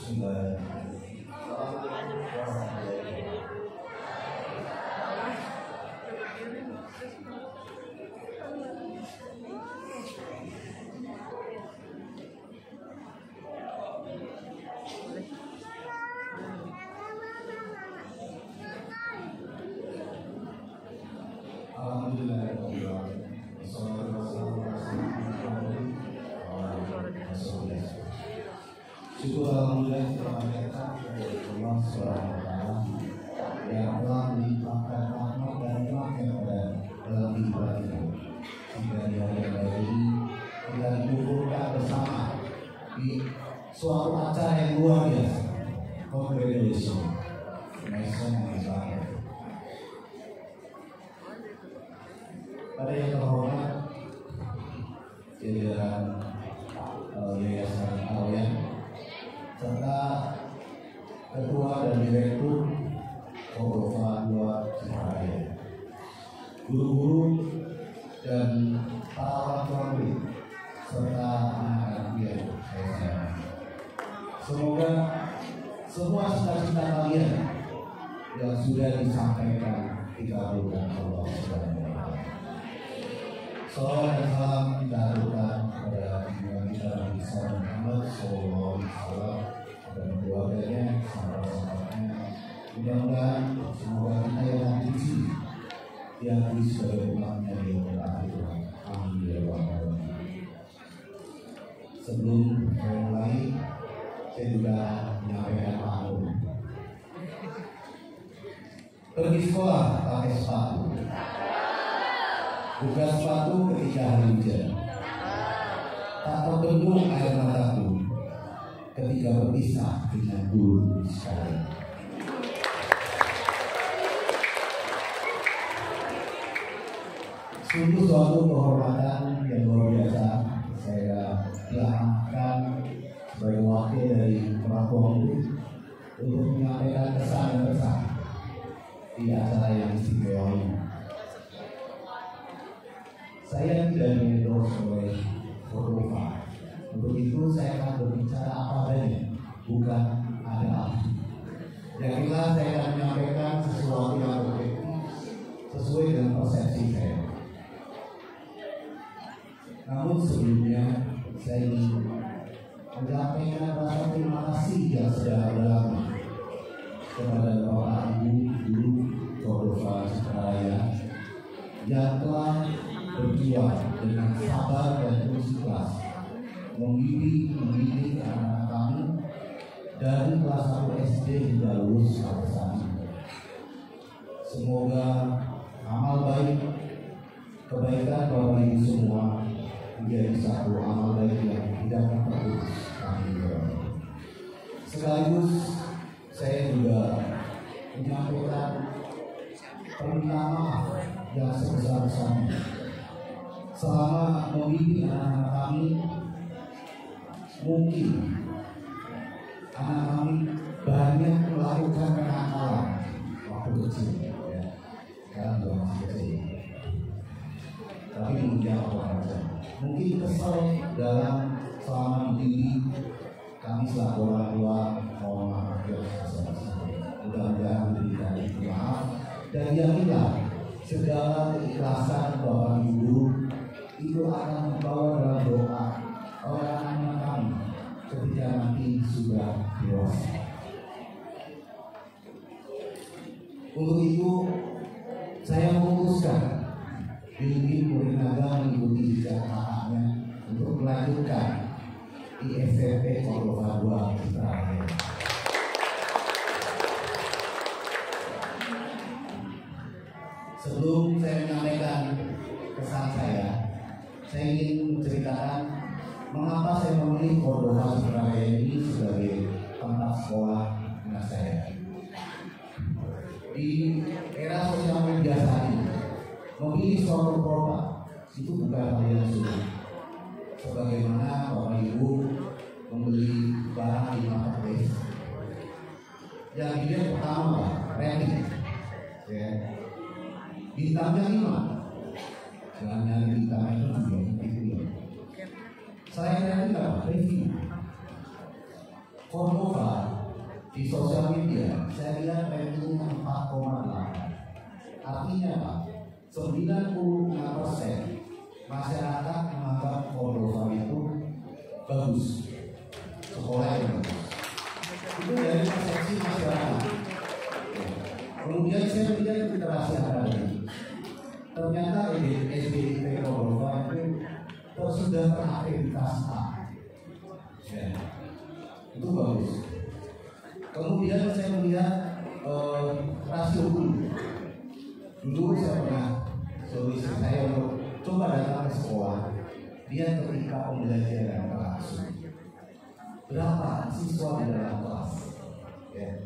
Syukur alhamdulillah kita panjatkan kepada Allah Subhanahu wa Ta'ala yang telah melimpahkan rahmat dan nikmatnya dalam kehidupan kita. Hingga di hari raya ini kita dikumpulkan bersama di suatu acara yang luar biasa. Congratulations, Mason Islam. Pada yang terhormat jajaran Yayasan Al-Yan serta Ketua dan Direktur Cordova 2 Cikaraya, guru-guru dan para orang tua serta anak-anak yang saya sayangi. Semoga semua cita-cita kalian yang sudah disampaikan dikabulkan Allah Subhanahu wa Ta'ala. Salawat dan salam kita aturkan kepada junjungan kita Nabi Muhammad Sallallahu Alaihi Wasallam dan keluarganya, sahabat-sahabatnya. Mudah-mudahan semoga kita yang nanti di sini diakui sebagai umatnya di akhir. Amin ya rabbal alamin. Sebelum saya mulai, saya juga menyampaikan maklum. Pergi sekolah pakai sepatu. Buka sepatu ketika hari hujan. Tak terbendung air mataku ketika berpisah dengan guru sekalian. Sungguh suatu kehormatan yang luar biasa saya diangkat sebagai wakil dari orang tua untuk menyampaikan kesan dan pesan di acara yang istimewa ini. Saya tidak diendorse oleh Cordova. Untuk itu saya akan berbicara apa adanya, bukan ada apa. Yang jelas saya akan menyampaikan sesuatu yang objektif sesuai dengan persepsi saya. Namun sebelumnya saya ingin menyampaikan rasa terima kasih yang sedalam-dalamnya kepada Bapak Ibu Guru Cordova Cikaraya yang telah berjuang dengan sabar dan terus ikhlas mendidik anak-anak kami dari kelas 1 SD hingga lulus sampai saat ini. Semoga amal baik, kebaikan Bapak Ibu semua menjadi satu amal baik yang tidak terputus. Amin. Sekaligus saya juga menyampaikan permintaan maaf yang sebesar-besarnya. Selama mendidik anak-anak kami, mungkin anak kami banyak melakukan kenakalan waktu kecil, ya. Sekarang juga masih kecil, tapi mungkin apa saja. Mungkin kesal dalam selama mendidik kami selaku orang tua. Mohon maaf ya, mudah-mudahan diberikan maaf dan yakinlah segala keikhlasan Bapak Ibu itu akan membawa dalam doa orang-orang kami ketika nanti sudah dewasa. Untuk itu saya memutuskan ingin murid naga mengikuti jejak kakaknya untuk melanjutkan di SMP Cordova 2 Cikaraya. Sebelum saya menyampaikan kesan saya ingin menceritakan mengapa saya memilih Cordova Cikaraya ini sebagai tempat sekolah anak saya. Di era sosial media saat ini, memilih suatu kota itu bukan hal yang sulit. Sebagaimana Bapak Ibu membeli barang di marketplace, yang dilihat pertama rating, ya. Bintangnya 5. Jangan nyari bintang itu juga. Saya nyari apa? Review. Cordova di sosial media saya lihat ratingnya 4,8. Artinya apa? 96% masyarakat menganggap Cordova itu bagus, sekolah yang bagus. Itu dari persepsi masyarakat. Kemudian saya melihat literasi akademik. Ternyata SDIP Cordova itu sudah terakreditasi A. Ya, itu bagus. Kemudian saya melihat rasio guru. Dulu saya pernah solusi saya untuk coba datang ke sekolah. Dia ketika pembelajaran berlangsung, berapa siswa di dalam kelas? Ya.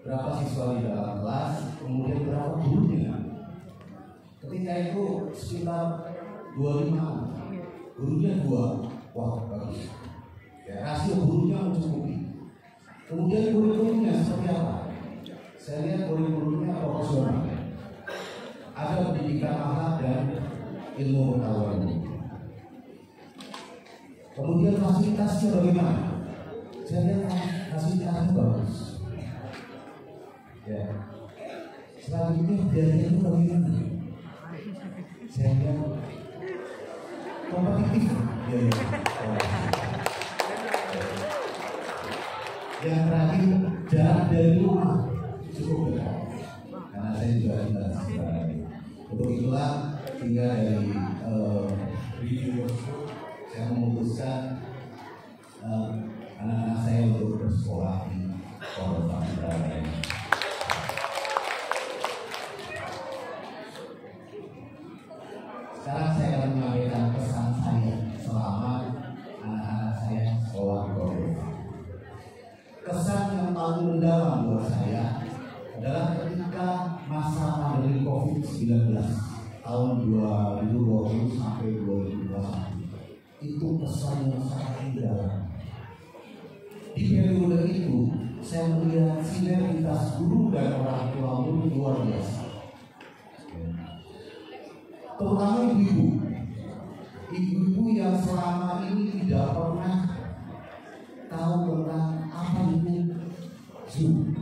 Berapa siswa di dalam kelas? Kemudian berapa gurunya? Ketika itu sekitar 25, gurunya 2, wah bagus. Ya, rasio gurunya mencukupi. Kemudian kurikulumnya seperti apa? Saya lihat kurikulumnya profesional. Ada pendidikan akhlak dan ilmu pengetahuan. Kemudian fasilitasnya bagaimana? Saya lihat fasilitasnya bagus. Ya. Selanjutnya biayanya itu bagaimana? Saya lihat kompetitif biayanya. Yang terakhir, jarak dari rumah cukup dekat. Karena saya juga tinggal di sekitar. Untuk itulah tinggal dari review saya memutuskan anak-anak saya untuk bersekolah di Cordova. Sekarang saya akan menyampaikan pesan saya selama anak-anak saya sekolah di Cordova. Kesan yang paling mendalam buat saya adalah ketika masa pandemi COVID-19 tahun 2020 sampai 2021. Itu pesan yang sangat indah. Di periode itu saya melihat sinergitas guru dan orang tua murid luar biasa. Terutama ibu-ibu yang selama ini tidak pernah tahu tentang apa itu Zoom.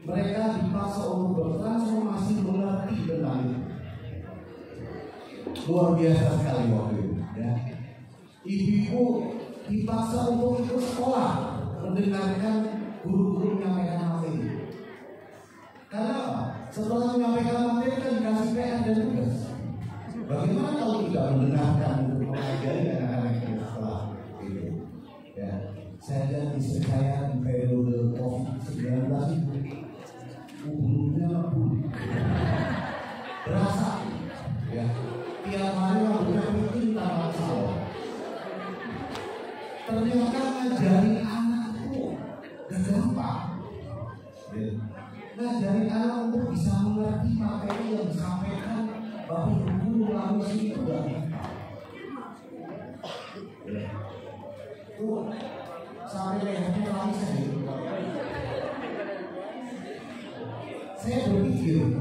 Mereka dipaksa untuk bertransformasi mengerti tentang itu. Luar biasa sekali waktu itu. Ya. Ibu-ibu dipaksa untuk ikut sekolah mendengarkan guru-guru menyampaikan materi. Karena apa? Setelah menyampaikan materi kan dikasih PR dan tugas. Bagaimana kalau tidak mendengarkan untuk mengajari anak-anak di sekolah itu? Ya, saya lihat istri saya di periode COVID-19 itu berasa, ya, tiap hari punya meeting tanpa salah. Ternyata ngajarin anak itu gak gampang. Ya. Ngajarin anak untuk bisa mengerti materi yang disampaikan bapak guru melalui itu gak gampang. Ya. Itu sampai lehernya lagi saya berpikir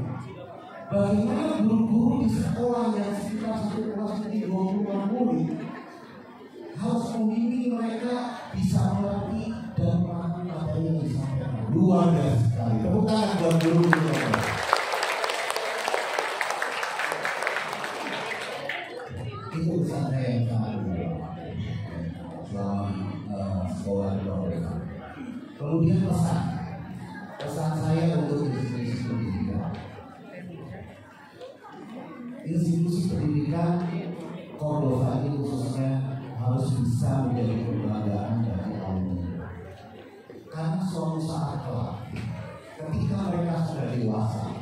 bagaimana guru-guru di sekolah yang sekitar satu kelas ini 20-an murid harus membimbing mereka bisa mengerti dan memahami materi yang disampaikan. Luar biasa sekali. Tepuk tangan buat guru di sekolah. Itu pesan saya yang sangat luar selama sekolah di Cordova. Kemudian pesan saya untuk institusi pendidikan. Institusi pendidikan Cordova ini khususnya harus bisa menjadi kebanggaan dari kaum muda. Karena suatu saat kelak, ketika mereka sudah dewasa,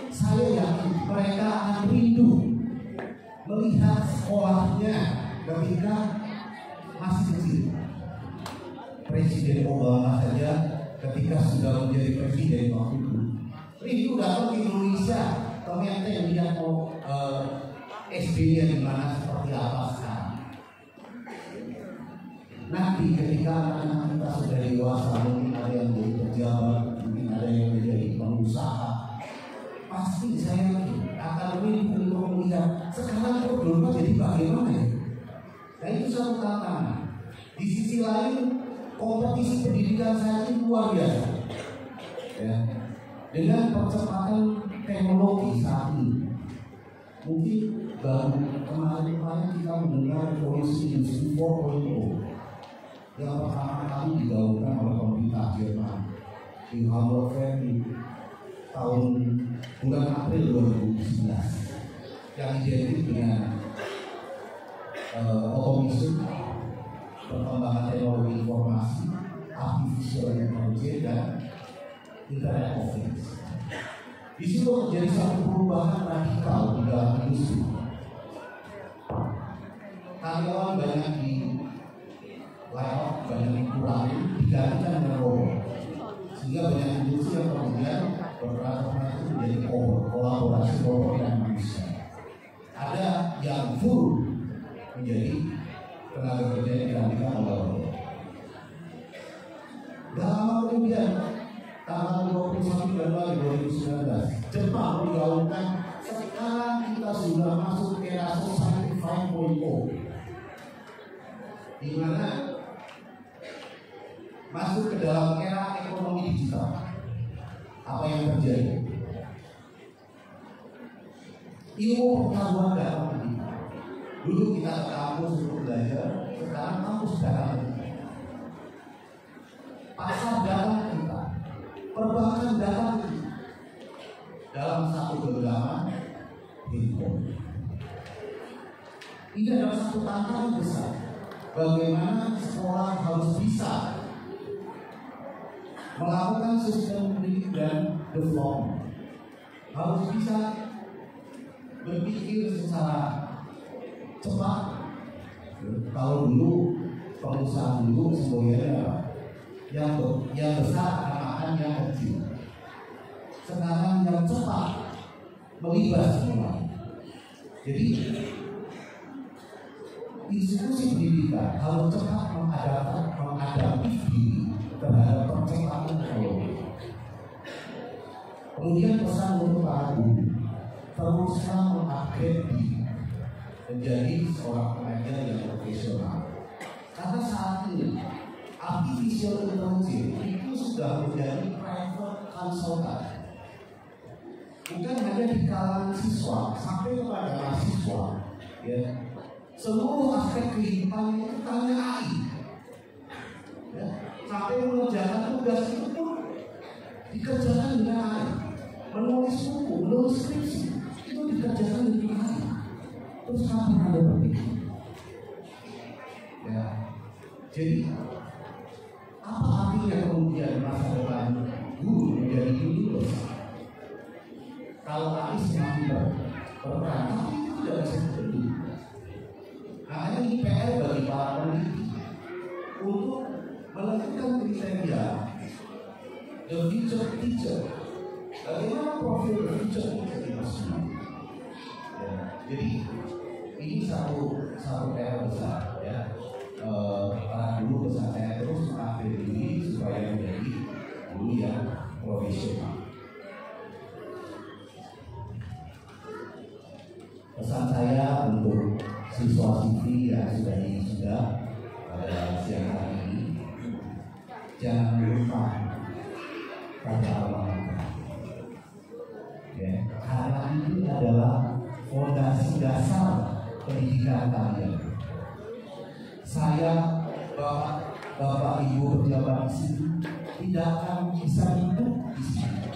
saya yakin mereka akan rindu melihat sekolahnya ketika masih kecil. Presiden Obama saja ketika sudah menjadi presiden waktu itu rindu datang ke Indonesia, ternyata yang dia mau SD-nya di mana seperti apa sekarang. Nanti ketika anak-anak kita sudah dewasa, mungkin ada yang menjadi pejabat, mungkin ada yang menjadi pengusaha, pasti saya akan rindu untuk melihat sekarang Cordova jadi bagaimana ya. Nah itu satu tantangan. Di sisi lain kompetisi pendidikan saya ini luar biasa. Ya. Dengan percepatan teknologi saat ini, mungkin baru kemarin kita mendengar revolusi industri 4.0 yang pertama kali digaungkan oleh pemerintah Jerman di Hamburg di tahun bulan April 2019 yang identik dengan otomatis, perkembangan teknologi informasi, artificial intelligence dan Internet of Things. Di situ terjadi satu perubahan radikal di dalam industri. Karyawan banyak di layoff, banyak dikurangi, digantikan dengan robot. Sehingga banyak industri yang kemudian bertransformasi menjadi kolaborasi robot dan manusia. Ada yang full menjadi tenaga kerja yang digantikan oleh robot. Gak lama kemudian tanggal 21 Januari 2019 Jepang menggaungkan sekarang kita sudah masuk ke era Society 5.0, di mana masuk ke dalam era ekonomi digital. Apa yang terjadi? Ilmu pengetahuan dalam pendidikan. Dulu kita ke kampus untuk belajar, sekarang kampus dalam pasar dalam kita, perbankan dalam kita, dalam satu genggaman handphone. Ini adalah satu tantangan besar. Bagaimana sekolah harus bisa melakukan sistem pendidik dan development, harus bisa berpikir secara cepat. Kalau dulu pengusaha dulu semuanya yang besar akan yang kecil. Sekarang yang cepat melibas semua. Jadi institusi pendidikan harus cepat menghadapi diri terhadap percepatan teknologi. Kemudian pesan untuk para guru, teruslah mengupgrade diri menjadi seorang pengajar yang profesional. Karena saat ini artificial intelligence itu sudah menjadi private consultant. Bukan hanya di kalangan siswa, sampai kepada mahasiswa, ya. Seluruh aspek kehidupan itu tanya AI, ya. Sampai mengerjakan tugas itu pun dikerjakan dengan AI. Menulis buku, menulis skripsi itu dikerjakan dengan AI. Terus kapan ada berpikir? Ya. Jadi apa artinya kemudian masa depan guru menjadi guru? Kalau AI semakin berperan, tapi itu tidak bisa dibeli. Makanya ini PR bagi para peneliti untuk menentukan kriteria the future teacher. Bagaimana profil the future teacher itu sendiri? Ya, jadi ini satu PR besar, ya. Para guru besar saya terus mengambil diri supaya menjadi guru yang profesional. Pesan saya untuk siswa-siswi yang sudah pada siang hari ini, jangan lupa pada Allah. Ya, karena ini adalah fondasi dasar pendidikan kalian. Saya, Bapak Ibu pejabat di sini tidak akan bisa hidup di sini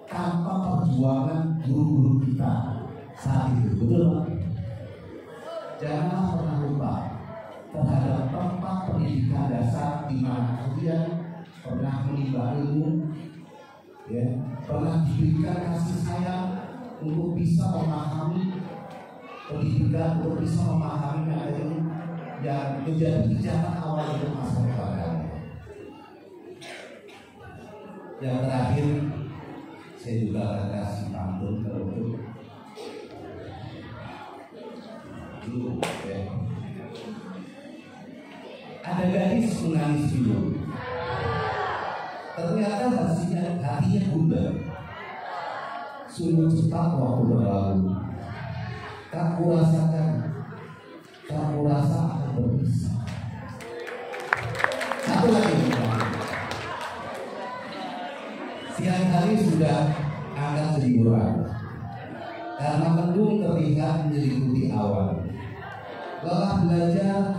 tanpa perjuangan guru-guru kita saat itu, betul? Janganlah pernah lupa terhadap tempat pendidikan dasar di mana kalian pernah menimba ilmu, ya, pernah diberikan kasih sayang untuk bisa memahami pendidikan, untuk bisa memahami materi yang menjadi pijakan awal untuk masa depan. Yang terakhir, saya juga akan kasih pantun untuk dulu, ya. Ada gadis menangis dulu. Ternyata hatinya bunda. Sungguh cepat waktu berlalu. Tak kurasakan, tak kurasa akan berpisah. Satu lagi. Siang hari sudah akan seliburan karena mendung terlihat menyelimuti awan. Lelah belajar